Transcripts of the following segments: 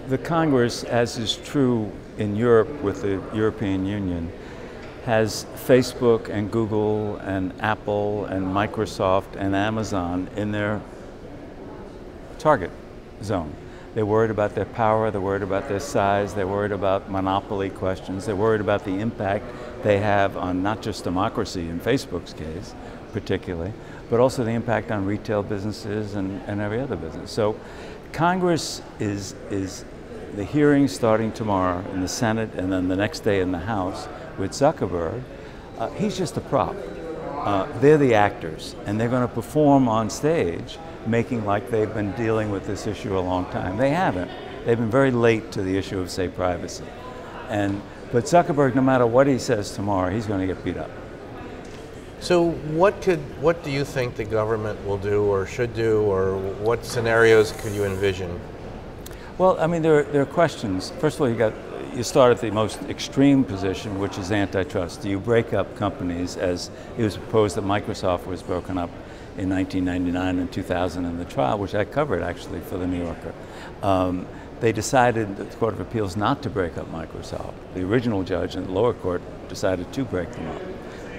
the Congress, as is true in Europe with the European Union, has Facebook and Google and Apple and Microsoft and Amazon in their target zone. They're worried about their power, they're worried about their size, they're worried about monopoly questions, they're worried about the impact they have on not just democracy, in Facebook's case particularly, but also the impact on retail businesses and every other business. So Congress is the hearing starting tomorrow in the Senate and then the next day in the House with Zuckerberg. He's just a prop. They're the actors, and they're going to perform on stage making like they've been dealing with this issue a long time. They haven't. They've been very late to the issue of, say, privacy. But Zuckerberg, no matter what he says tomorrow, he's going to get beat up. So what do you think the government will do or should do, or what scenarios could you envision? Well, I mean, there are questions. First of all, you start at the most extreme position, which is antitrust. Do you break up companies, as it was proposed that Microsoft was broken up in 1999 and 2000 in the trial, which I covered actually for the New Yorker. They decided, the Court of Appeals, not to break up Microsoft. The original judge in the lower court decided to break them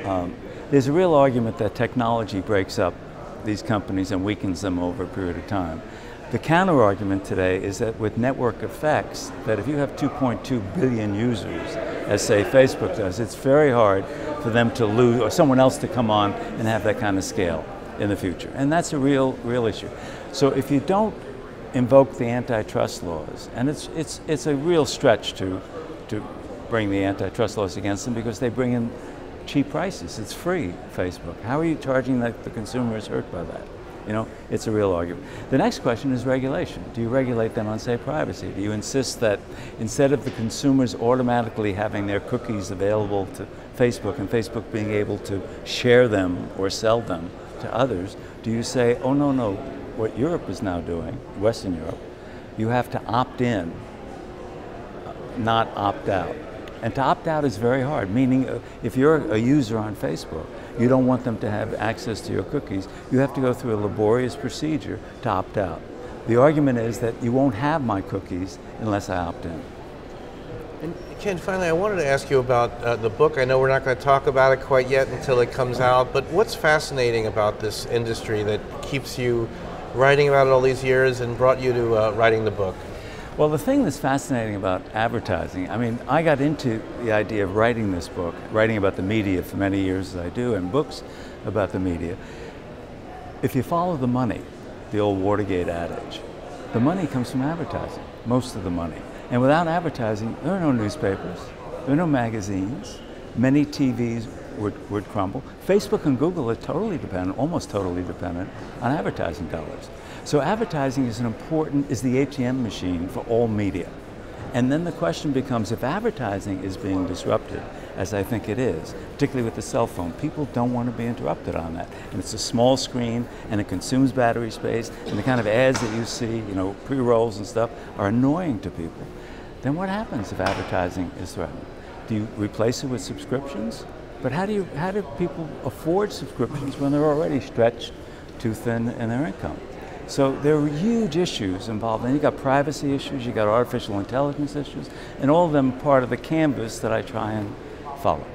up. There's a real argument that technology breaks up these companies and weakens them over a period of time. The counter argument today is that with network effects, that if you have 2.2 billion users, as say Facebook does, it's very hard for them to lose, or someone else to come on and have that kind of scale in the future. And that's a real issue. So if you don't invoke the antitrust laws, and it's a real stretch to bring the antitrust laws against them, because they bring in cheap prices. It's free, Facebook. How are you charging that the consumer is hurt by that? You know, it's a real argument. The next question is regulation. Do you regulate them on, say, privacy? Do you insist that instead of the consumers automatically having their cookies available to Facebook and Facebook being able to share them or sell them to others, do you say, oh, no, what Europe is now doing, Western Europe, you have to opt in, not opt out. And to opt out is very hard, meaning if you're a user on Facebook, you don't want them to have access to your cookies, you have to go through a laborious procedure to opt out. The argument is that you won't have my cookies unless I opt in. And Ken, finally, I wanted to ask you about the book. I know we're not going to talk about it quite yet until it comes out, but what's fascinating about this industry that keeps you writing about it all these years and brought you to writing the book? Well, the thing that's fascinating about advertising, I mean, I got into the idea of writing this book, writing about the media for many years as I do, and books about the media. If you follow the money, the old Watergate adage, the money comes from advertising, most of the money. And without advertising, there are no newspapers, there are no magazines, many TVs would crumble. Facebook and Google are totally dependent, almost totally dependent on advertising dollars. So advertising is is the ATM machine for all media. And then the question becomes, if advertising is being disrupted, as I think it is, particularly with the cell phone, people don't want to be interrupted on that. And it's a small screen, and it consumes battery space, and the kind of ads that you see, you know, pre-rolls and stuff, are annoying to people. Then what happens if advertising is threatened? Do you replace it with subscriptions? But how do people afford subscriptions when they're already stretched too thin in their income? So there are huge issues involved. And you got privacy issues, you got artificial intelligence issues, and all of them part of the canvas that I try and follow.